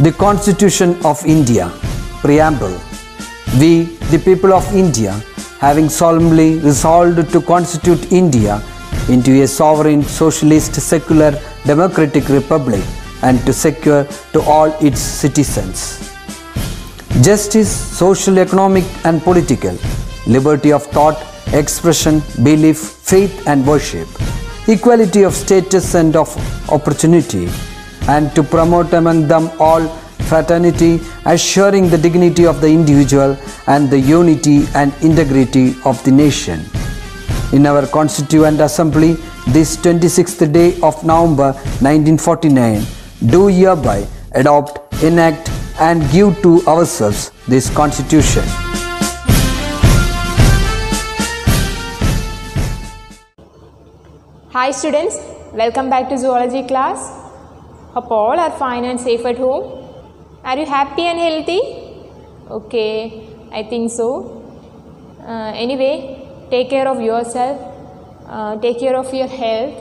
The Constitution of India. Preamble. We, the people of India, having solemnly resolved to constitute India into a sovereign, socialist, secular, democratic republic and to secure to all its citizens justice, social, economic and political, liberty of thought, expression, belief, faith and worship, equality of status and of opportunity, and to promote among them all fraternity, assuring the dignity of the individual and the unity and integrity of the nation. In our Constituent Assembly, this 26th day of November 1949, do hereby adopt, enact and give to ourselves this Constitution. Hi students, welcome back to Zoology class. Hope all are fine and safe at home. Are you happy and healthy? Okay, I think so. Anyway, take care of yourself, take care of your health,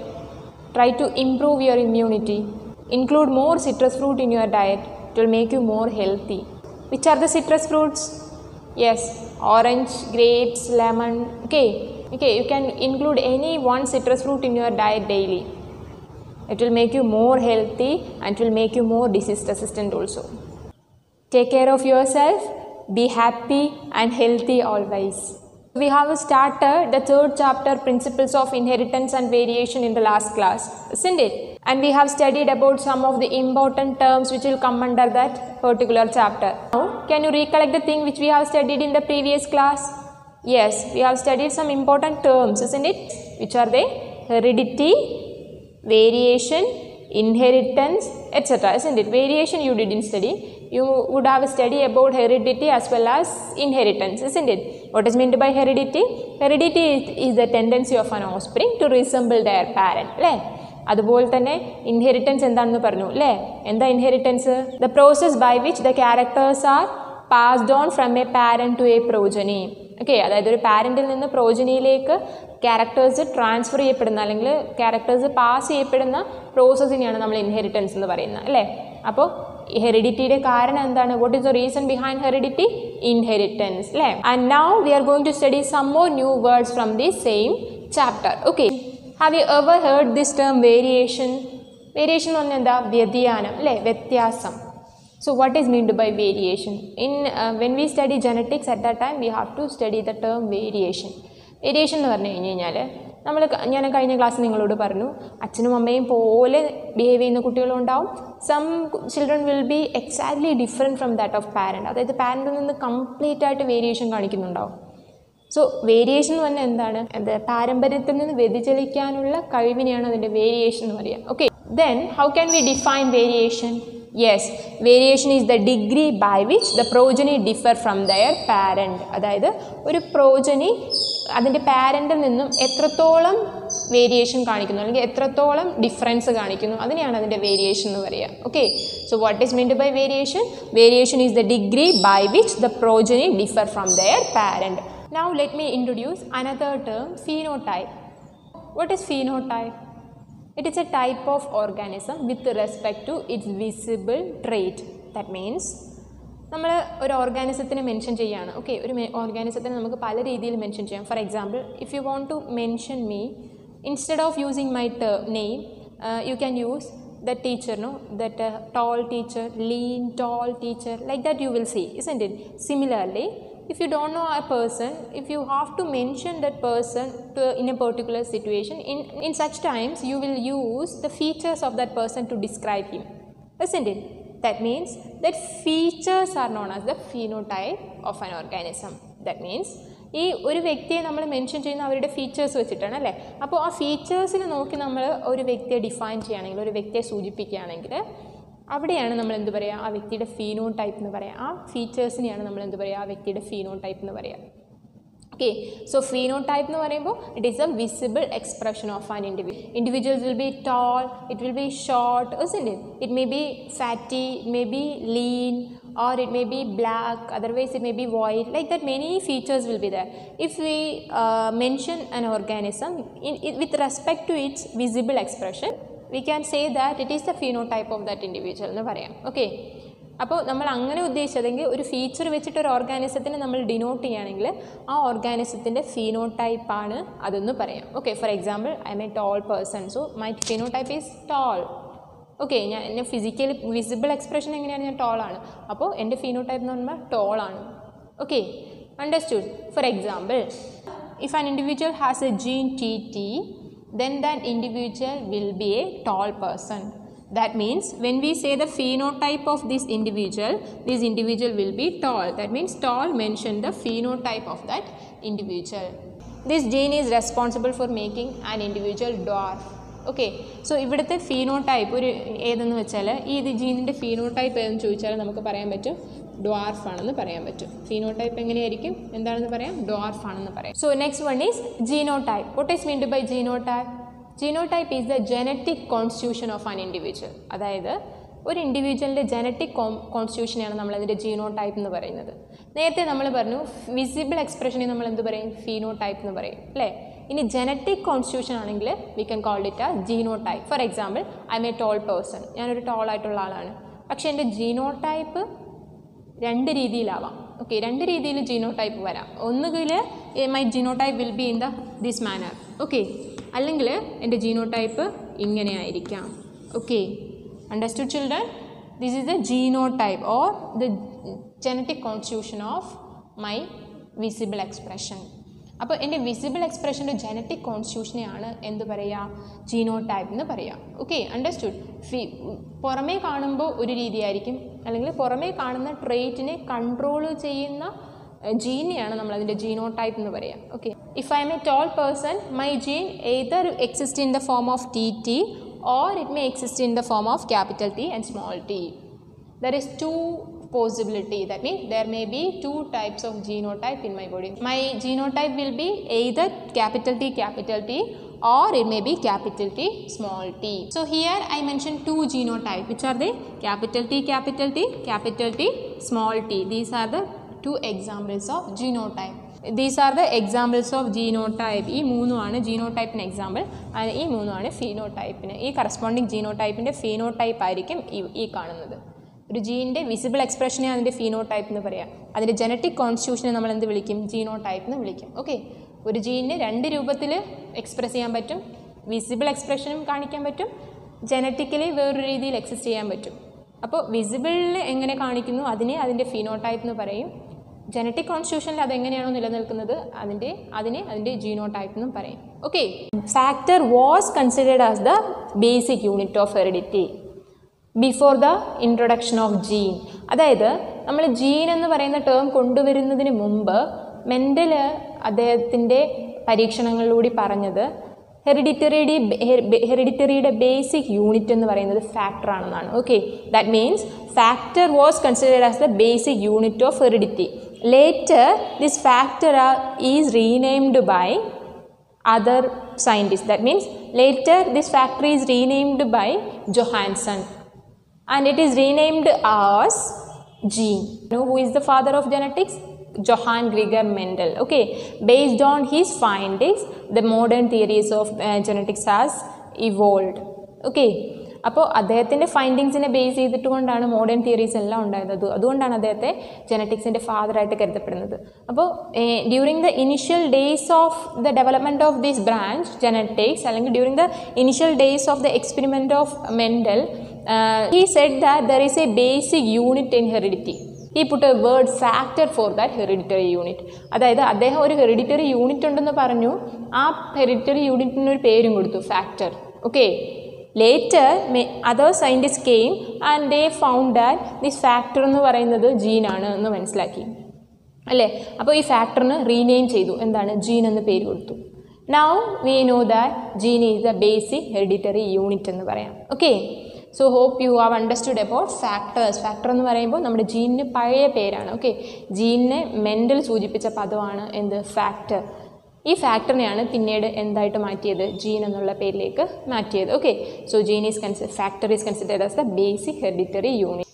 try to improve your immunity. Include more citrus fruit in your diet, it will make you more healthy. Which are the citrus fruits? Yes, orange, grapes, lemon. Okay, you can include any one citrus fruit in your diet daily. It will make you more healthy and it will make you more disease resistant also. Take care of yourself, be happy and healthy always. We have started the third chapter, Principles of Inheritance and Variation, in the last class, isn't it? And we have studied about some of the important terms which will come under that particular chapter. Now, can you recollect the thing which we have studied in the previous class? Yes, we have studied some important terms, isn't it? Which are they? Heredity, variation, inheritance, etc. Isn't it? Variation you didn't study. You would have studied about heredity as well as inheritance, isn't it? What is meant by heredity? Heredity is the tendency of an offspring to resemble their parent. അതുപോലെ തന്നെ inheritance എന്താണെന്ന് പറഞ്ഞു അല്ലേ? എന്താ inheritance? The process by which the characters are passed on from a parent to a progeny. Okay, അതായത് ഒരു പാരന്റിൽ നിന്ന് പ്രോജനിയിലേക്ക് characters transfer ചെയ്യപ്പെടുന്ന അല്ലെങ്കിൽ ക്യാരക്ടേഴ്സ് പാസ് ചെയ്യപ്പെടുന്ന പ്രോസസ്സിനെയാണ് നമ്മൾ ഇൻഹെറിറ്റൻസ് എന്ന് പറയുന്നത് അല്ലേ? അപ്പോൾ ഹെറിഡിറ്റിയുടെ കാരണം എന്താണ്? What is the reason behind heredity? Inheritance അല്ലേ? And now we are going to study some more new words from the same chapter. Okay, have you ever heard this term variation? Variation എന്ന് പറഞ്ഞാൽ എന്താ? വ്യതിയാനം അല്ലേ? വ്യത്യാസം. So what is meant by variation? When we study genetics, at that time we have to study the term variation. Variation എന്ന് പറഞ്ഞു കഴിഞ്ഞാൽ ഞാൻ കഴിഞ്ഞ ക്ലാസ്സിൽ നിങ്ങളോട് പറഞ്ഞു, അച്ഛനും അമ്മയും പോലെ ബിഹേവ് ചെയ്യുന്ന കുട്ടികളുണ്ടാവും. Some children will be exactly different from that of parent. അതായത് പാരൻറ്റിൽ നിന്ന് കംപ്ലീറ്റ് ആയിട്ട് വേരിയേഷൻ കാണിക്കുന്നുണ്ടാവും. സോ വേരിയേഷൻ എന്ന് പറഞ്ഞാൽ എന്താണ്? അത് പാരമ്പര്യത്തിൽ നിന്ന് വ്യതിചലിക്കാനുള്ള കഴിവിനെയാണ് അതിൻ്റെ വേരിയേഷൻ എന്ന് പറയുക. Okay, then how can we define variation? Yes, variation is the degree by which the progeny differ from their parent. അതായത് ഒരു പ്രോജനി അതിൻ്റെ പാരൻറ്റിൽ നിന്നും എത്രത്തോളം വേരിയേഷൻ കാണിക്കുന്നു അല്ലെങ്കിൽ എത്രത്തോളം ഡിഫറൻസ് കാണിക്കുന്നു, അതിനെയാണ് അതിൻ്റെ വേരിയേഷൻ എന്ന് പറയുക. Okay, so what is meant by variation? Variation is the degree by which the progeny differ from their parent. Now let me introduce another term, phenotype. What is phenotype? It is a type of organism with respect to its visible trait. That means നമ്മൾ ഒരു ഓർഗാനിസത്തിനെ mention ചെയ്യുകയാണ്. Okay, ഒരു ഓർഗാനിസത്തിനെ നമുക്ക് പല രീതിയിൽ mention ചെയ്യാം. For example, if you want to mention me, instead of using my name, you can use the teacher, no, that tall teacher, lean tall teacher, like that you will see, isn't it? Similarly, if you don't know a person, if you have to mention that person in a particular situation, in such times you will use the features of that person to describe him, isn't it? That means that features are known as the phenotype of an organism. That means ഈ ഒരു വ്യക്തിയെ നമ്മൾ mention ചെയ്യുന്ന അവരുടെ features വെച്ചിട്ടാണ് അല്ലേ? അപ്പോൾ ആ ഫീച്ചേഴ്സിനെ നോക്കി നമ്മൾ ഒരു വ്യക്തിയെ ഡിഫൈൻ ചെയ്യുകയാണെങ്കിൽ, ഒരു വ്യക്തിയെ സൂചിപ്പിക്കുകയാണെങ്കിൽ, അവിടെയാണ് നമ്മൾ എന്ത് പറയുക? ആ വ്യക്തിയുടെ ഫീനോടൈപ്പ് എന്ന് പറയുക. ആ ഫീച്ചേഴ്സിനെയാണ് നമ്മൾ എന്ത് പറയുക? ആ വ്യക്തിയുടെ ഫീനോടൈപ്പ് എന്ന് പറയുക. ഓക്കെ, സോ ഫീനോടൈപ്പ് എന്ന് പറയുമ്പോൾ it is a visible expression of an individual. Individuals will be tall, it will be short, isn't it? It may be fatty, it may be lean, or it may be black, otherwise it may be white, like that many features will be there. If we mention an organism with respect to its visible expression, we can say that it is the phenotype of that individual. Okay, അപ്പോൾ നമ്മൾ അങ്ങനെ ഉദ്ദേശിച്ചതെങ്കിൽ ഒരു feature വെച്ചിട്ട് ഒരു ഓർഗാനിസത്തിനെ നമ്മൾ denote ചെയ്യുകയാണെങ്കിൽ ആ ഓർഗാനിസത്തിൻ്റെ ഫീനോടൈപ്പാണ് അതെന്ന് പറയാം. Okay, for example I am a tall person, so my phenotype is tall. Okay, ഞാൻ ഫിസിക്കലി വിസിബിൾ എക്സ്പ്രഷൻ എങ്ങനെയാണ്, ഞാൻ ടോളാണ്. അപ്പോൾ എൻ്റെ ഫീനോടൈപ്പ് എന്ന് പറയുമ്പോൾ ടോളാണ്. Okay, understood. For example, if an individual has a gene TT, then that individual will be a tall person. That means when we say the phenotype of this individual will be tall. That means tall mention the phenotype of that individual. This gene is responsible for making an individual dwarf. Okay, so ഇവിടുത്തെ phenotype ഒരു ഏതെന്ന് വെച്ചാൽ ഈ ജീനിൻ്റെ phenotype ഏതെന്ന് ചോദിച്ചാൽ നമുക്ക് പറയാൻ പറ്റും ഡ്വാർഫ് ആണെന്ന് പറയാൻ പറ്റും. ഫീനോടൈപ്പ് എങ്ങനെയായിരിക്കും, എന്താണെന്ന് പറയാം, ഡ്വാർഫ് ആണെന്ന് പറയാം. So next one is genotype. What is meant by genotype? Genotype is the genetic constitution of an individual. അതായത് ഒരു ഇൻഡിവിജ്വലിൻ്റെ ജനറ്റിക് കോൺസ്റ്റിറ്റ്യൂഷനെയാണ് നമ്മളതിൻ്റെ ജീനോടൈപ്പ് എന്ന് പറയുന്നത്. നേരത്തെ നമ്മൾ പറഞ്ഞു വിസിബിൾ എക്സ്പ്രഷനെ നമ്മൾ എന്ത് പറയും, ഫീനോടൈപ്പ് എന്ന് പറയും അല്ലേ. ഇനി ജനറ്റിക് കോൺസ്റ്റിറ്റ്യൂഷൻ ആണെങ്കിൽ we can call it a genotype. For example, I am a tall person, ഞാനൊരു ടോൾ ആയിട്ടുള്ള ആളാണ്. പക്ഷേ എൻ്റെ ജീനോടൈപ്പ് രണ്ട് രീതിയിലാവാം. ഓക്കെ, രണ്ട് രീതിയിൽ ജീനോടൈപ്പ് വരാം. ഒന്നുകിൽ my genotype will be in this manor. Okay, അല്ലെങ്കിൽ എൻ്റെ ജീനോടൈപ്പ് ഇങ്ങനെ ആയിരിക്കാം. Okay, understood children? This is the genotype or the genetic constitution of my visible expression. അപ്പോൾ എൻ്റെ വിസിബിൾ എക്സ്പ്രഷൻ്റെ ജനറ്റിക് കോൺസ്റ്റിറ്റ്യൂഷനെയാണ് എന്ത് പറയുക, ജീനോടൈപ്പ് എന്ന് പറയുക. Okay, understood? പുറമേ കാണുമ്പോൾ ഒരു രീതിയായിരിക്കും, അല്ലെങ്കിൽ പുറമേ കാണുന്ന ട്രേറ്റിനെ കൺട്രോൾ ചെയ്യുന്ന ജീനെയാണ് നമ്മളതിൻ്റെ ജീനോടൈപ്പ് എന്ന് പറയുക. Okay, if I am a tall person, my gene either exist in the form of TT or it may exist in the form of capital T and small t. There is two possibility. That means there may be two types of genotype in my body. My genotype will be either capital T or it may be capital T small t. So here I mentioned two genotype. Which are they? Capital T, capital T small t. These are the two examples of genotype. These are the examples of genotype. ഈ മൂന്നുമാണ് ജീനോടൈപ്പിന് example, ഈ മൂന്നുമാണ് ഫീനോടൈപ്പിന്. ഈ corresponding ജീനോടൈപ്പിൻ്റെ phenotype ആയിരിക്കും ഈ കാണുന്നത്. ഒരു ജീനിൻ്റെ visible എക്സ്പ്രഷനെ അതിൻ്റെ ഫീനോടൈപ്പ് എന്ന് പറയാം. അതിൻ്റെ ജനറ്റിക് കോൺസ്റ്റിറ്റ്യൂഷനെ നമ്മൾ എന്ത് വിളിക്കും, ജീനോടൈപ്പ് എന്ന് വിളിക്കും. ഓക്കെ, ഒരു ജീനിനെ രണ്ട് രൂപത്തിൽ എക്സ്പ്രസ് ചെയ്യാൻ പറ്റും. വിസിബിൾ എക്സ്പ്രഷനും കാണിക്കാൻ പറ്റും, ജനറ്റിക്കലി വേറൊരു രീതിയിൽ എക്സിസ്റ്റ് ചെയ്യാൻ പറ്റും. അപ്പോൾ വിസിബിളിൽ എങ്ങനെ കാണിക്കുന്നു അതിനെ അതിൻ്റെ ഫീനോടൈപ്പ് എന്ന് പറയും. ജനറ്റിക് കോൺസ്റ്റിറ്റ്യൂഷനിൽ അതെങ്ങനെയാണോ നിലനിൽക്കുന്നത് അതിൻ്റെ ജീനോടൈപ്പ് എന്നും പറയും. Okay, factor was considered as the basic unit of heredity before the introduction of gene. അതായത് നമ്മൾ ജീൻ എന്ന് പറയുന്ന ടേം കൊണ്ടുവരുന്നതിന് മുമ്പ് മെൻഡൽ അദ്ദേഹത്തിൻ്റെ പരീക്ഷണങ്ങളിലൂടെ പറഞ്ഞത് ഹെറിഡിറ്ററിയുടെ ബേസിക് യൂണിറ്റ് എന്ന് പറയുന്നത് ഫാക്ടർ ആണെന്നാണ്. Okay, that means factor was considered as the basic unit of heredity. Later, this factor is renamed by other scientists. That means later this factor is renamed by Johansson and it is renamed as gene. You know who is the father of genetics? Johann Gregor Mendel. Okay, based on his findings, the modern theories of genetics has evolved. Okay, അപ്പോൾ അദ്ദേഹത്തിൻ്റെ ഫൈൻഡിങ്സിനെ base ചെയ്തിട്ടുകൊണ്ടാണ് modern theories എല്ലാം ഉണ്ടായത്. അതുകൊണ്ടാണ് അദ്ദേഹത്തെ ജനറ്റിക്സിൻ്റെ ഫാദറായിട്ട് കരുതപ്പെടുന്നത്. അപ്പോൾ during the initial days of the development of this branch genetics, അല്ലെങ്കിൽ during the initial days of the experiment of Mendel, he said that there is a basic unit in heredity. He put a word factor for that hereditary unit. അതായത് അദ്ദേഹം ഒരു hereditary unit ഉണ്ടെന്ന് പറഞ്ഞു, ആ hereditary യൂണിറ്റിന് ഒരു പേരും കൊടുത്തു, factor. Okay, later other scientists came and they found that this factor എന്ന് പറയുന്നത് ജീനാണ് എന്ന് മനസ്സിലാക്കി അല്ലേ. അപ്പോൾ ഈ ഫാക്ടറിന് റീനെയിം ചെയ്തു, എന്താണ്, ജീൻ എന്ന് പേര് കൊടുത്തു. Now we know that gene is the basic hereditary unit എന്ന് പറയാം. Okay, so hope you have understood about factors. Factor എന്ന് പറയുമ്പോൾ നമ്മുടെ ജീനിന് പഴയ പേരാണ്. ഓക്കെ, ജീനിനെ മെൻഡൽ സൂചിപ്പിച്ച പദമാണ് എന്ത്, ഫാക്ടർ. ഈ ഫാക്ടറിനെയാണ് പിന്നീട് എന്തായിട്ട് മാറ്റിയത്, ജീൻ എന്നുള്ള പേരിലേക്ക് മാറ്റിയത്. Okay, so gene is factor is considered as the basic hereditary unit.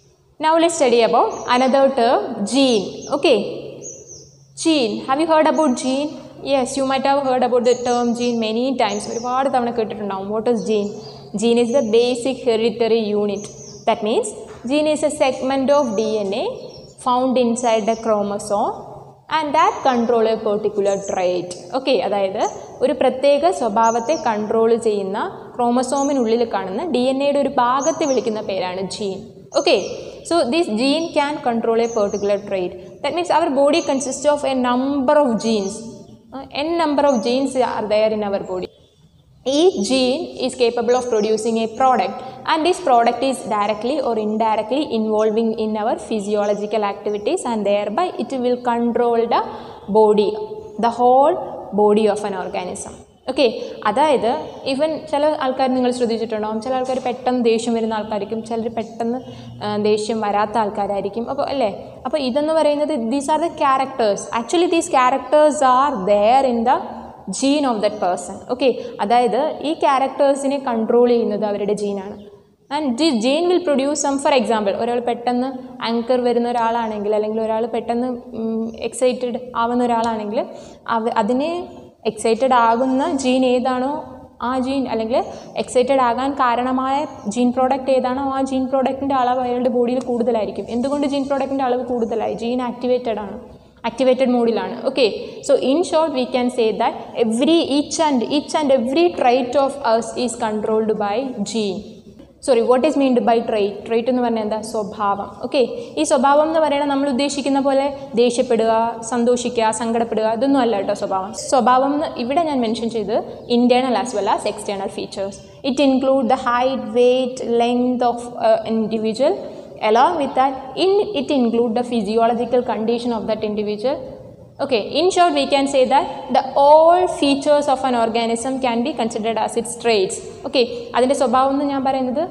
Now let's study about another term, gene. Okay, gene, have you heard about gene? Yes, you might have heard about the term gene many times. ഒരുപാട് തവണ കേട്ടിട്ടുണ്ടാവും. What is gene? Gene is the basic hereditary unit. That means Gene is a segment of DNA found inside the chromosome and that control a particular trait. Okay, അതായത് ഒരു പ്രത്യേക സ്വഭാവത്തെ control ചെയ്യുന്ന ക്രോമസോമിനുള്ളിൽ കാണുന്ന DNA-യുടെ ഒരു ഭാഗത്തെ വിളിക്കുന്ന പേരാണ് gene. Okay, so this gene can control a particular trait. That means our body consists of a number of genes. N number of genes are there in our body. Each gene is capable of producing a product and this product is directly or indirectly involving in our physiological activities and thereby it will control the body, the whole body of an organism. Okay, അതായത് even ചില ആൾക്കാർ നിങ്ങൾ ശ്രദ്ധിച്ചിട്ടുണ്ടാകും, ചില ആൾക്കാർ പെട്ടെന്ന് ദേഷ്യം വരുന്ന ആൾക്കാരായിരിക്കും, ചിലർ പെട്ടെന്ന് ദേഷ്യം വരാത്ത ആൾക്കാരായിരിക്കും. അപ്പോൾ അല്ലേ, അപ്പോൾ ഇതെന്ന് പറയുന്നത് these are the characters. Actually these characters are there in the gene of that person. Okay, അതായത് ഈ ക്യാരക്ടേഴ്സിനെ കൺട്രോൾ ചെയ്യുന്നത് അവരുടെ ജീനാണ്. And this gene will produce some, for example ഒരാൾ പെട്ടെന്ന് ആങ്കർ വരുന്ന ഒരാളാണെങ്കിൽ, അല്ലെങ്കിൽ ഒരാൾ പെട്ടെന്ന് എക്സൈറ്റഡ് ആവുന്ന ഒരാളാണെങ്കിൽ അതിനെ എക്സൈറ്റഡ് ആകുന്ന ജീൻ ഏതാണോ ആ ജീൻ, അല്ലെങ്കിൽ എക്സൈറ്റഡ് ആകാൻ കാരണമായ ജീൻ പ്രോഡക്റ്റ് ഏതാണോ ആ ജീൻ പ്രോഡക്റ്റിൻ്റെ അളവ് അയാളുടെ ബോഡിയിൽ കൂടുതലായിരിക്കും. എന്തുകൊണ്ട് ജീൻ പ്രോഡക്റ്റിൻ്റെ അളവ് കൂടുതലായി? ജീൻ ആക്ടിവേറ്റഡ് ആണ്, ആക്ടിവേറ്റഡ് മോഡിലാണ്. Okay, so in short we can say that each and every trait of us is controlled by gene. Sorry, what is meant by trait? Trait എന്ന് പറഞ്ഞാൽ എന്താ? സ്വഭാവം. ഓക്കെ, ഈ സ്വഭാവം എന്ന് പറയുന്നത് നമ്മൾ ഉദ്ദേശിക്കുന്ന പോലെ ദേഷ്യപ്പെടുക, സന്തോഷിക്കുക, സങ്കടപ്പെടുക, ഇതൊന്നും അല്ല കേട്ടോ സ്വഭാവം. സ്വഭാവം ഇവിടെ ഞാൻ മെൻഷൻ ചെയ്ത് internal as well as external features. It include the height, weight, length of individual. Along with that, it include the physiological condition of that individual. Okay, in short we can say that all features of an organism can be considered as its traits. Okay, അതിൻ്റെ സ്വഭാവം എന്ന് ഞാൻ പറയുന്നത്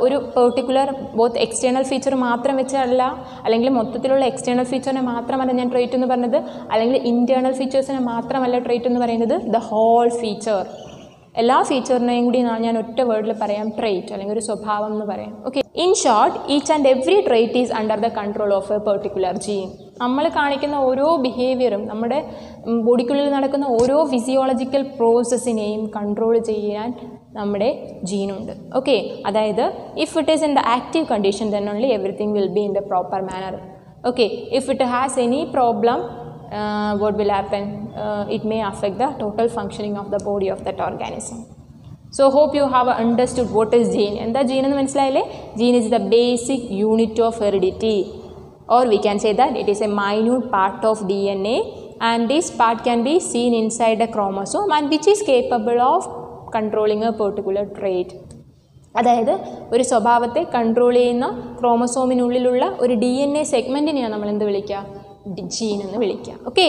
ഒരു particular both external feature മാത്രം വെച്ചല്ല, അല്ലെങ്കിൽ മൊത്തത്തിലുള്ള എക്സ്റ്റേണൽ ഫീച്ചറിനെ മാത്രമല്ല ഞാൻ ട്രേറ്റ് എന്ന് പറഞ്ഞത്, അല്ലെങ്കിൽ ഇൻറ്റേർണൽ ഫീച്ചേഴ്സിനെ മാത്രമല്ല ട്രേറ്റ് എന്ന് പറയുന്നത്, ദ ഹോൾ ഫീച്ചർ. എല്ലാ ഫീച്ചറിനെയും കൂടി ഞാൻ ഒറ്റ വേർഡിൽ പറയാം, ട്രേറ്റ് അല്ലെങ്കിൽ ഒരു സ്വഭാവം എന്ന് പറയാം. Okay, in short each and every trait is under the control of a particular gene. നമ്മൾ കാണിക്കുന്ന ഓരോ ബിഹേവിയറും, നമ്മുടെ ബോഡിക്കുള്ളിൽ നടക്കുന്ന ഓരോ ഫിസിയോളജിക്കൽ പ്രോസസ്സിനെയും കൺട്രോൾ ചെയ്യാൻ നമ്മുടെ ജീനുണ്ട്. ഓക്കെ, അതായത് if it is in the active condition then only everything will be in the proper manor. Okay, if it has any problem, what will happen? It may affect the total functioning of the body of that organism. So hope you have understood what is gene. എന്താ gene എന്ന് മനസ്സിലായില്ലേ? Gene is the basic unit of heredity, or we can say that it is a minute part of DNA and this part can be seen inside a chromosome and which is capable of controlling a particular trait. അതായത് ഒരു സ്വഭാവത്തെ control ചെയ്യുന്ന ക്രോമസോമിനുള്ളിലുള്ള ഒരു DNA സെഗ്മെൻറ്റിനെയാണ് നമ്മൾ എന്ത് വിളിക്കുക? Gene എന്ന് വിളിക്കുക. Okay,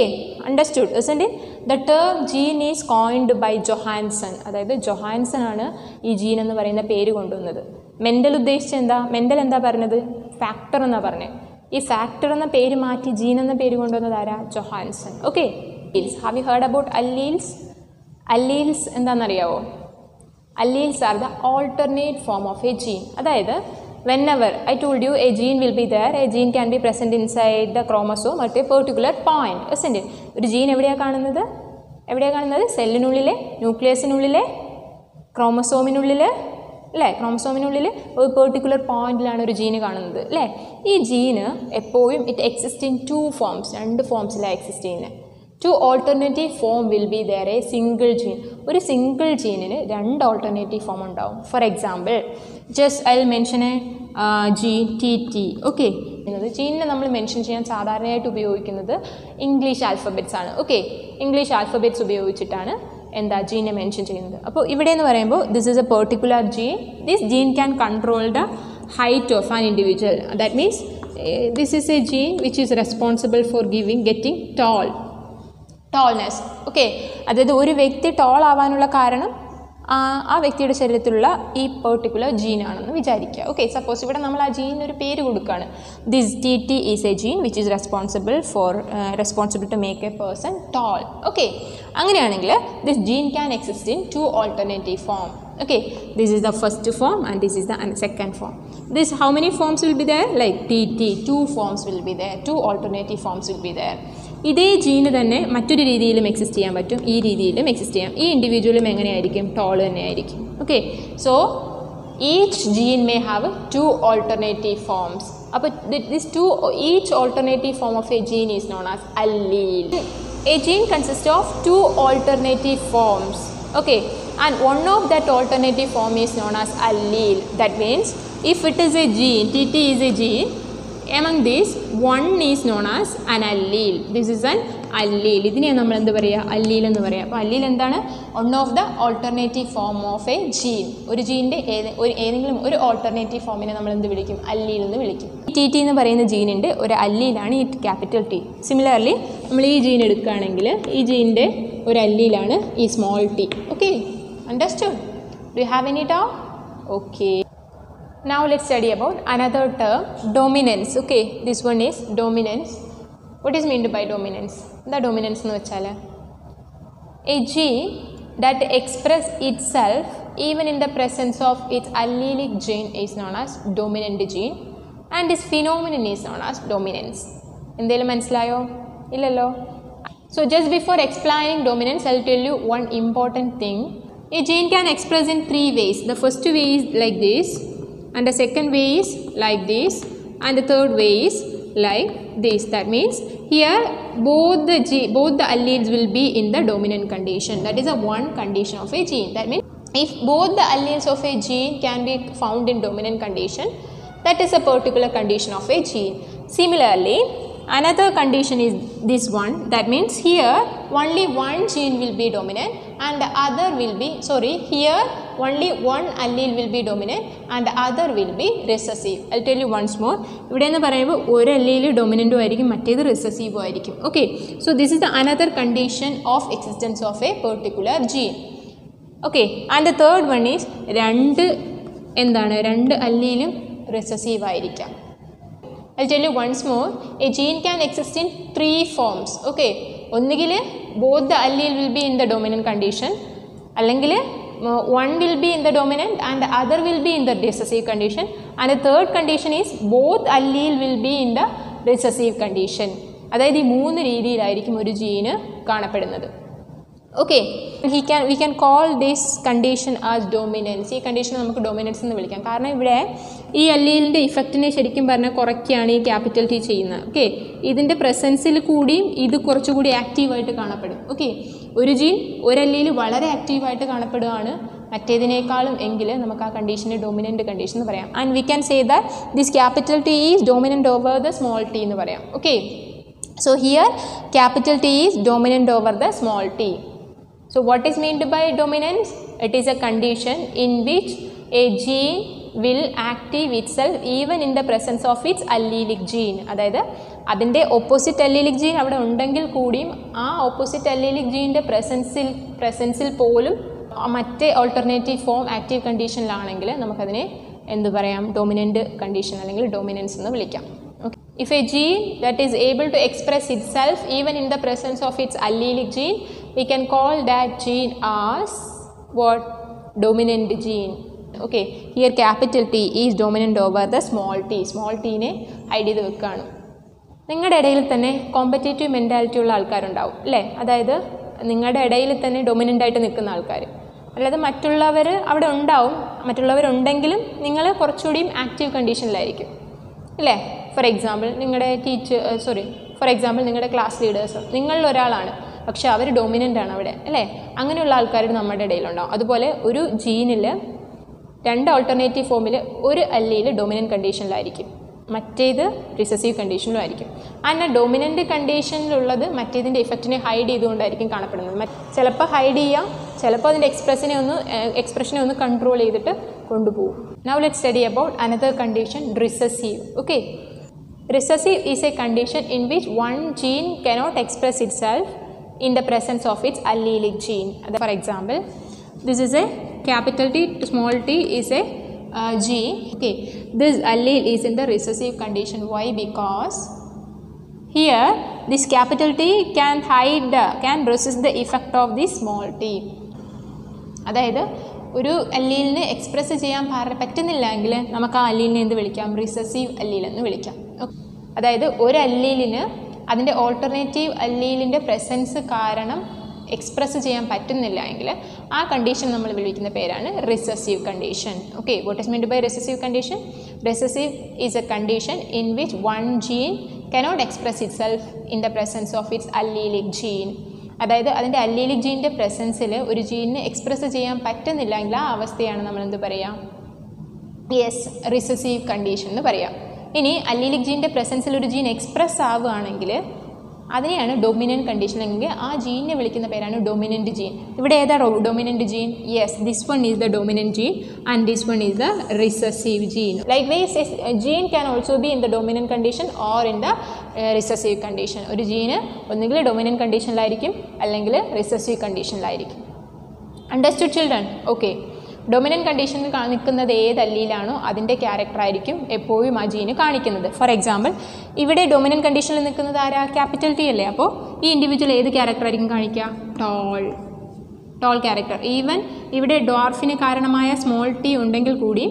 understood isn't it? The term gene is coined by Johannsen. അതായത് ജൊഹാൻസൺ ആണ് ഈ ജീൻ എന്ന് പറയുന്ന പേര് കൊണ്ടുവന്നത്. മെൻഡൽ ഉദ്ദേശിച്ച് എന്താ? മെൻഡൽ എന്താ പറഞ്ഞത്? ഫാക്ടർ എന്നാണ് പറഞ്ഞത്. ഈ ഫാക്ടർ എന്ന പേര് മാറ്റി ജീൻ എന്ന പേര് കൊണ്ടുവന്നത് ആരാ? Johannsen. Okay, have you heard about alleles? Alleles എന്താണെന്നറിയാവോ? Alleles are the alternate form of a gene. അതായത് whenever I told you a gene will be there, a gene can be present inside the chromosome at a particular point, isn't it? ഒരു gene എവിടെയാണ് കാണുന്നത്? സെല്ലിനുള്ളിലെ, ന്യൂക്ലിയസിനുള്ളിലെ, ക്രോമസോമിനുള്ളിൽ അല്ലേ? ക്രോമസോമിനുള്ളിൽ ഒരു particular പോയിന്റിലാണ് ഒരു ജീന് കാണുന്നത് അല്ലേ? ഈ ജീന് എപ്പോഴും it exist in two forms, രണ്ട് ഫോംസിലാണ് എക്സിസ്റ്റ് ചെയ്യുന്നത്. Two alternative form will be there a single gene. ഒരു സിംഗിൾ ജീനിന് രണ്ട് ഓൾട്ടർനേറ്റീവ് ഫോം ഉണ്ടാവും. For example, just I will mention a gene TT. Okay, ജീനിനെ നമ്മൾ മെൻഷൻ ചെയ്യാൻ സാധാരണയായിട്ട് ഉപയോഗിക്കുന്നത് ഇംഗ്ലീഷ് ആൽഫബറ്റ്സ് ആണ്. ഓക്കെ, ഇംഗ്ലീഷ് ആൽഫബറ്റ്സ് ഉപയോഗിച്ചിട്ടാണ് എന്താ ജീനെ മെൻഷൻ ചെയ്യുന്നത്. അപ്പോൾ ഇവിടെ എന്ന് പറയുമ്പോൾ this is a particular gene. This gene can control the height of an individual. That means this is a gene which is responsible for getting tallness. Okay, അതായത് ഒരു വ്യക്തി ടോൾ ആവാനുള്ള കാരണം ആ വ്യക്തിയുടെ ശരീരത്തിലുള്ള ഈ പെർട്ടിക്കുലർ ജീനാണെന്ന് വിചാരിക്കുക. ഓക്കെ, സപ്പോസ് ഇവിടെ നമ്മൾ ആ ജീനൊരു പേര് കൊടുക്കുകയാണ്. This TT is a gene which is responsible to make a person tall. Okay, അങ്ങനെയാണെങ്കിൽ this gene can exist in two alternative form. Okay, this is the first form and this is the second form. This, how many forms will be there? Like TT, two forms will be there, two alternative forms will be there. ഇതേ ജീന് തന്നെ മറ്റൊരു രീതിയിലും exist ചെയ്യാൻ പറ്റും, ഈ രീതിയിലും exist ചെയ്യാം. ഈ ഇൻഡിവിജ്വലും എങ്ങനെയായിരിക്കും? ടോൾ തന്നെയായിരിക്കും. Okay, so each gene may have 2 alternative forms. Each alternative form of a gene is known as allele. A gene consists of 2 alternative forms, okay, and one of that alternative form is known as allele. That means if it is a gene, TT is a gene, among these one is known as an allele. This is an allele. ഇതിനെ നമ്മൾ എന്ത് പറയുക? allele എന്ന് പറയുക. അപ്പോൾ allele എന്താണ്? One of the alternative form of a gene. ഒരു ജീനിൻ്റെ ഏതെങ്കിലും ഒരു ഓൾട്ടർനേറ്റീവ് ഫോമിനെ നമ്മൾ എന്ത് വിളിക്കും? allele എന്ന് വിളിക്കും. TT എന്ന് പറയുന്ന ജീനിൻ്റെ ഒരു allele ഈ ക്യാപിറ്റൽ T. സിമിലർലി നമ്മൾ ഈ ജീൻ എടുക്കുകയാണെങ്കിൽ ഈ ജീനിൻ്റെ ഒരു allele ഈ small t. Okay, understood? Do you have any doubt? Okay. Now let's study about another term, dominance. Okay, this one is dominance. What is meant by dominance? The dominance nu vechale a gene that express itself even in the presence of its allelic gene is known as dominant gene, and this phenomenon is known as dominance. Endelu manasilayo? Illallo. So just before explaining dominance, I'll tell you one important thing. A gene can express in 3 ways. The first way is like this, and the second way is like this, and the third way is like this. That means here both the alleles will be in the dominant condition. That is a one condition of a gene. That means if both the alleles of a gene can be found in dominant condition, that is a particular condition of a gene. Similarly, another condition is this one. That means here only one gene will be dominant and the other will be, here only one allele will be dominant and the other will be recessive. I'll tell you once more. ഇവിടെ എന്ന് പറയുമ്പോൾ ഒരു allele dominant ആയിരിക്കും, മറ്റേത് recessive ആയിരിക്കും. Okay, so this is the another condition of existence of a particular gene. Okay, and the third one is രണ്ട് allele recessive ആയിരിക്കാം. I'll tell you once more. A gene can exist in 3 forms. Okay, ഒന്നുകിൽ both the allele will be in the dominant condition, അല്ലെങ്കിൽ one will be in the dominant and the other will be in the recessive condition, and the third condition is both allele will be in the recessive condition. അതായത് ഈ 3 രീതിയിലായിരിക്കും ഒരു ജീന് കാണപ്പെടുന്നത്. Okay, we can call this condition as dominance. ഈ condition നമുക്ക് dominance എന്ന് വിളിക്കാം. കാരണം ഇവിടെ ഈ allele ഇഫക്റ്റിനെ ശരിക്കും പറഞ്ഞാൽ കുറയ്ക്കുകയാണ് ഈ ക്യാപിറ്റൽ T ചെയ്യുന്നത്. ഓക്കെ, ഇതിൻ്റെ പ്രസൻസിൽ കൂടിയും ഇത് കുറച്ചുകൂടി ആക്റ്റീവായിട്ട് കാണപ്പെടും. ഓക്കെ, ഒരു ജീൻ ഒരു allele വളരെ ആക്റ്റീവായിട്ട് കാണപ്പെടുകയാണ് മറ്റേതിനേക്കാളും എങ്കിൽ നമുക്ക് ആ കണ്ടീഷനെ ഡൊമിനൻ്റ് കണ്ടീഷൻ എന്ന് പറയാം. And we can say that this capital T is dominant over the small t എന്ന് പറയാം. Okay, so here capital T is dominant over the small t. So what is meant by dominance? It is a condition in which a gene will active itself even in the presence of its allelic gene. അതായത് അതിൻ്റെ opposite allelic gene അവിടെ ഉണ്ടെങ്കിൽ കൂടിയും ആ opposite allelic ജീൻ്റെ പ്രസൻസിൽ പോലും മറ്റേ alternative form active കണ്ടീഷനിലാണെങ്കിൽ നമുക്കതിനെ എന്ത് പറയാം? ഡൊമിനൻ്റ് കണ്ടീഷൻ അല്ലെങ്കിൽ ഡൊമിനൻസ് എന്ന് വിളിക്കാം. Okay. If a gene that is able to express itself even in the presence of its allelic gene, we can call that gene as what? Dominant gene. Okay, here capital T is dominant over the small t. Small t നെ hide ചെയ്ത് വെക്കുകയാണ്. നിങ്ങളുടെ ഇടയിൽ തന്നെ competitive mentality ഉള്ള ആൾക്കാരുണ്ടാവും അല്ലേ? അതായത് നിങ്ങളുടെ ഇടയിൽ തന്നെ ഡൊമിനൻ്റ് ആയിട്ട് നിൽക്കുന്ന ആൾക്കാർ, അല്ലാതെ മറ്റുള്ളവർ അവിടെ ഉണ്ടാവും. മറ്റുള്ളവരുണ്ടെങ്കിലും നിങ്ങൾ കുറച്ചുകൂടിയും ആക്റ്റീവ് കണ്ടീഷനിലായിരിക്കും അല്ലേ? ഫോർ എക്സാമ്പിൾ നിങ്ങളുടെ നിങ്ങളുടെ ക്ലാസ് ലീഡേഴ്സ് നിങ്ങളിൽ ഒരാളാണ്, പക്ഷെ അവർ ഡൊമിനൻ്റ് ആണ് അവിടെ അല്ലേ? അങ്ങനെയുള്ള ആൾക്കാർ നമ്മുടെ ഇടയിലുണ്ടാവും. അതുപോലെ ഒരു ജീനിൽ 2 ഓൾട്ടർനേറ്റീവ് ഫോമിൽ ഒരു allele ഡൊമിനൻ്റ് കണ്ടീഷനിലായിരിക്കും, മറ്റേത് റിസസീവ് കണ്ടീഷനിലുമായിരിക്കും. ആ ഡൊമിനൻ്റ് കണ്ടീഷനിലുള്ളത് മറ്റേതിൻ്റെ ഇഫക്റ്റിനെ ഹൈഡ് ചെയ്തുകൊണ്ടായിരിക്കും കാണപ്പെടുന്നത്. ചിലപ്പോൾ ഹൈഡ് ചെയ്യാം, ചിലപ്പോൾ അതിൻ്റെ എക്സ്പ്രഷനെ ഒന്ന് കൺട്രോൾ ചെയ്തിട്ട് കൊണ്ടുപോകും. Now let's study about another condition, recessive. Okay, recessive is a condition in which one gene cannot express itself in the presence of its allelic gene. For example, this is a capital T, small t is a gene. Okay, this allele is in the recessive condition. Why? Because here this capital T can resist the effect of this small t. അതായത് ഒരു allele express ചെയ്യാൻ പറ്റുന്നില്ലെങ്കിൽ നമുക്ക് ആ allele എന്ത് വിളിക്കാം? Recessive allele എന്ന് വിളിക്കാം. അതായത് ഒരു allele അതിൻ്റെ ഓൾട്ടർനേറ്റീവ് allele പ്രസൻസ് കാരണം എക്സ്പ്രസ് ചെയ്യാൻ പറ്റുന്നില്ല എങ്കിൽ ആ കണ്ടീഷൻ നമ്മൾ വിളിക്കുന്ന പേരാണ് recessive condition. Okay, what is meant by recessive condition? Recessive is a condition in which one gene cannot express itself in the presence of its allelic gene. അതായത് അതിൻ്റെ അല്ലീലിക് ജീനിൻ്റെ പ്രസൻസിൽ ഒരു ജീനിന് എക്സ്പ്രസ് ചെയ്യാൻ പറ്റുന്നില്ല എങ്കിൽ ആ അവസ്ഥയാണ് നമ്മൾ എന്ത് പറയാം? യെസ്, റിസസീവ് കണ്ടീഷൻ എന്ന് പറയാം. ഇനി അല്ലീലിക് ജീനിൻ്റെ പ്രസൻസിൽ ഒരു ജീൻ എക്സ്പ്രസ് ആവുകയാണെങ്കിൽ അതിനെയാണ് ഡൊമിനൻറ്റ് കണ്ടീഷൻ എങ്കിൽ ആ ജീനിനെ വിളിക്കുന്ന പേരാണ് ഡൊമിനൻറ്റ് ജീൻ. ഇവിടെ ഏതാ dominant gene? Yes, this one is the dominant gene and this one is the recessive gene. Likewise gene can also be in the dominant condition or in the recessive condition. ഒരു ജീന് ഒന്നുകിൽ dominant കണ്ടീഷനിലായിരിക്കും അല്ലെങ്കിൽ recessive കണ്ടീഷനിലായിരിക്കും. Understood children? Okay, dominant കണ്ടീഷനിൽ നിൽക്കുന്നത് ഏത് അല്ലീലാണോ അതിൻ്റെ ക്യാരക്ടറായിരിക്കും എപ്പോഴും ആ ജീന് കാണിക്കുന്നത്. ഫോർ എക്സാമ്പിൾ, ഇവിടെ ഡൊമിനൻറ്റ് കണ്ടീഷനിൽ നിൽക്കുന്നത് ആരാ? ക്യാപിറ്റൽ ടി അല്ലേ. അപ്പോൾ ഈ ഇൻഡിവിജ്വൽ ഏത് ക്യാരക്ടറായിരിക്കും കാണിക്കുക? Toll character. ഈവൻ ഇവിടെ ഡ്വാർഫിന് കാരണമായ സ്മോൾ ടി ഉണ്ടെങ്കിൽ കൂടി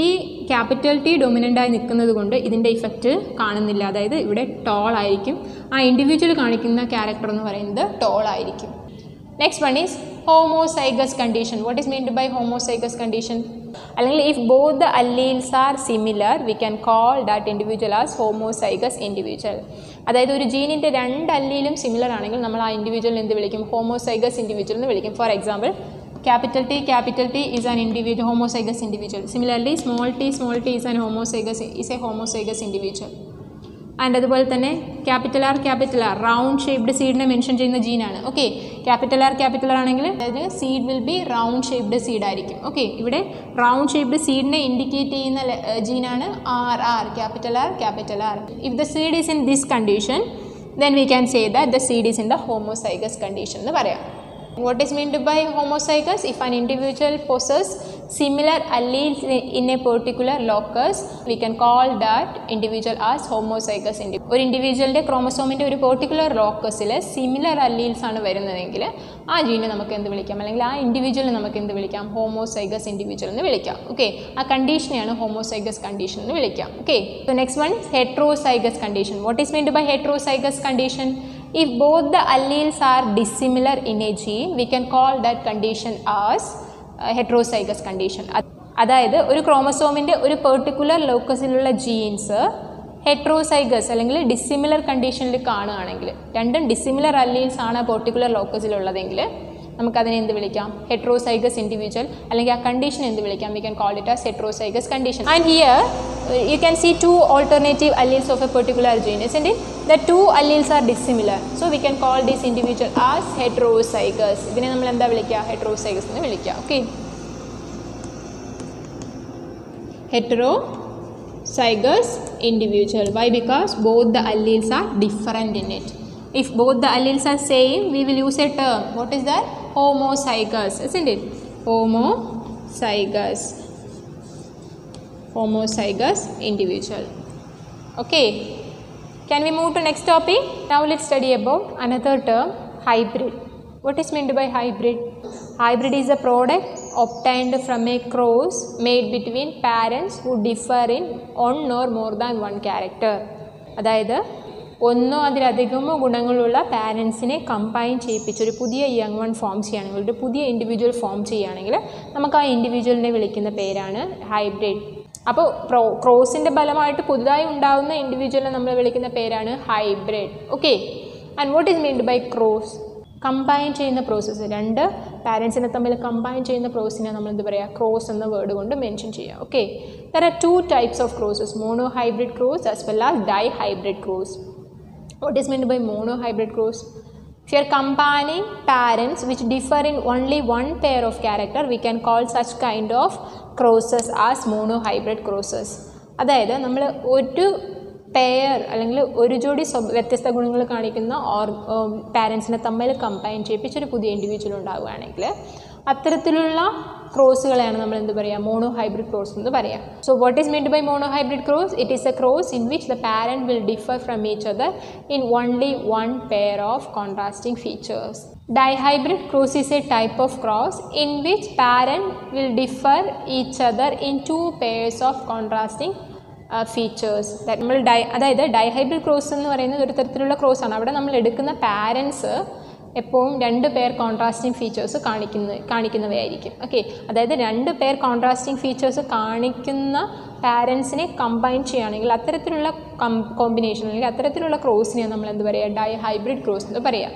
ഈ ക്യാപിറ്റൽ ടി ഡൊമിനൻ്റായി നിൽക്കുന്നത് കൊണ്ട് ഇതിൻ്റെ ഇഫക്റ്റ് കാണുന്നില്ല. അതായത് ഇവിടെ ടോൾ ആയിരിക്കും. ആ ഇൻഡിവിജ്വൽ കാണിക്കുന്ന ക്യാരക്ടർ എന്ന് പറയുന്നത് ടോൾ ആയിരിക്കും. Next one is homozygous condition. What is meant by homozygous condition? അല്ലെങ്കിൽ if both the alleles are similar, we can call that individual as homozygous individual. അതായത് ഒരു ജീനിൻ്റെ രണ്ട് അല്ലീലും സിമിലർ ആണെങ്കിൽ നമ്മൾ ആ ഇൻഡിവിജ്വലിനെ എന്ത് വിളിക്കും? ഹോമോസൈഗസ് ഇൻഡിവിജ്വൽ എന്ന് വിളിക്കും. For example, capital T is an individual, homozygous individual. Similarly, small t is a homozygous individual. And അതുപോലെ തന്നെ ക്യാപിറ്റൽ ആർ റൗണ്ട് ഷേപ്ഡ് സീഡിനെ മെൻഷൻ ചെയ്യുന്ന ജീനാണ്. ഓക്കെ, ക്യാപിറ്റൽ ആർ ആണെങ്കിൽ അതായത് seed will be round shaped seed ആയിരിക്കും. Okay, ഇവിടെ round shaped സീഡിനെ ഇൻഡിക്കേറ്റ് ചെയ്യുന്ന ജീനാണ് R, capital R. If the seed is in this condition then we can say that the seed is in the homozygous condition എന്ന് പറയാം. What is meant by homozygous? If an individual possesses similar alleles in a particular locus, we can call that individual as homozygous individual. ഒരു ഇൻഡിവിജ്വലിൻ്റെ ക്രോമസോമിൻ്റെ ഒരു particular ലോക്കസിൽ similar alleles ആണ് വരുന്നതെങ്കിൽ ആ ജീനെ നമുക്ക് എന്ത് വിളിക്കാം? അല്ലെങ്കിൽ ആ ഇൻഡിവിജ്വലിനെ നമുക്ക് എന്ത് വിളിക്കാം? ഹോമോസൈഗസ് ഇൻഡിവിജ്വൽ എന്ന് വിളിക്കാം. ഓക്കെ, ആ കണ്ടീഷനെയാണ് ഹോമോസൈഗസ് കണ്ടീഷൻ എന്ന് വിളിക്കാം. Okay, so next one heterozygous condition. What is meant by heterozygous condition? If both the alleles are dissimilar in a gene, we can call that condition as heterozygous condition. അതായത് ഒരു ക്രോമസോമിൻ്റെ ഒരു particular ലോക്കസിലുള്ള jeans heterozygous അല്ലെങ്കിൽ dissimilar കണ്ടീഷനിൽ കാണുകയാണെങ്കിൽ, രണ്ടും dissimilar alleles ആണ് particular ലോക്കസിലുള്ളതെങ്കിൽ നമുക്കതിനെ എന്ത് വിളിക്കാം? Heterozygous individual. അല്ലെങ്കിൽ ആ കണ്ടീഷൻ എന്ത് വിളിക്കാം? V can call it as heterozygous condition. And here you can see two alternative alleles of a particular gene, isn't it? The two alleles are dissimilar, so we can call this individual as heterozygous. ഇതിനെ നമ്മൾ എന്താ വിളിക്കുക? Heterozygous എന്ന് വിളിക്കുക. Okay, heterozygous individual. Why? Because both the alleles are different in it. If both the alleles are same, we will use a term. What is that? Homozygous, isn't it? Homozygous individual. Okay, can we move to next topic? Now let's study about another term, hybrid. What is meant by hybrid? Hybrid is a product obtained from a cross made between parents who differ in one or more than one character. അതായത് ഒന്നോ അതിലധികമോ ഗുണങ്ങളുള്ള പാരൻസിനെ combine ചെയ്യിപ്പിച്ചൊരു പുതിയ young one form ചെയ്യുകയാണെങ്കിൽ, ഒരു പുതിയ individual form ചെയ്യുകയാണെങ്കിൽ നമുക്ക് ആ ഇൻഡിവിജ്വലിനെ വിളിക്കുന്ന പേരാണ് ഹൈബ്രിഡ്. അപ്പോൾ ക്രോസിൻ്റെ ഫലമായിട്ട് പുതുതായി ഉണ്ടാകുന്ന ഇൻഡിവിജ്വലിനെ നമ്മൾ വിളിക്കുന്ന പേരാണ് hybrid. Okay, and what is meant by cross? Combine ചെയ്യുന്ന പ്രോസസ്സ്, രണ്ട് പാരൻസിനെ തമ്മിൽ കമ്പൈൻ ചെയ്യുന്ന പ്രോസസ്സിനെ നമ്മൾ എന്ത് പറയുക? ക്രോസ് എന്ന വേർഡ് കൊണ്ട് മെൻഷൻ ചെയ്യാം. Okay, there are two types of crosses, monohybrid cross as well as dihybrid cross. What is meant by monohybrid cross? If you are combining parents which differ in only one pair of character, we can call such kind of crosses as monohybrid crosses. അതായത് നമ്മൾ ഒരു pair അല്ലെങ്കിൽ ഒരു ജോഡി വ്യത്യസ്ത ഗുണങ്ങൾ കാണിക്കുന്ന പാരൻസിനെ തമ്മിൽ കമ്പൈൻ ചെയ്യിപ്പിച്ചൊരു പുതിയ ഇൻഡിവിജ്വൽ ഉണ്ടാവുകയാണെങ്കിൽ അത്തരത്തിലുള്ള ക്രോസുകളെയാണ് നമ്മൾ എന്ത് പറയുക? മോണോഹൈബ്രിഡ് ക്രോസ് എന്ന് പറയാം. So what is meant by monohybrid cross? It is a cross in which the parent will differ from each other in only one pair of contrasting features. Dihybrid cross is a type of cross in which parent will differ each other in two pairs of contrasting features. അതായത് dihybrid cross എന്ന് പറയുന്നത് ഒരു തരത്തിലുള്ള ക്രോസാണ്. അവിടെ നമ്മൾ എടുക്കുന്ന parents എപ്പോഴും 2 pair contrasting features കാണിക്കുന്നവയായിരിക്കും. Okay, അതായത് 2 പെയർ കോൺട്രാസ്റ്റിംഗ് ഫീച്ചേഴ്സ് കാണിക്കുന്ന പാരൻസിനെ കമ്പൈൻ ചെയ്യുകയാണെങ്കിൽ അത്തരത്തിലുള്ള കോമ്പിനേഷൻ അല്ലെങ്കിൽ അത്തരത്തിലുള്ള ക്രോസിനെ നമ്മൾ എന്ത് പറയുക, ഡൈഹൈബ്രിഡ് ക്രോസ് എന്ന് പറയാം.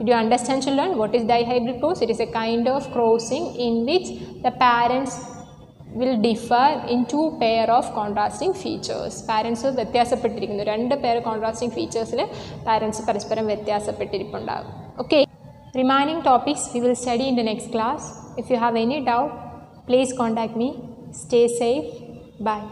Did you understand, children? What is dihybrid cross? It is a kind of crossing in which the parents will differ in 2 pair of contrasting features. Parents വ്യത്യാസപ്പെട്ടിരിക്കുന്നു, 2 pair contrasting featuresൽ parents പരസ്പരം വ്യത്യാസപ്പെട്ടിരിപ്പുണ്ടാകും. Okay, remaining topics we will study in the next class. If you have any doubt, please contact me. Stay safe. Bye.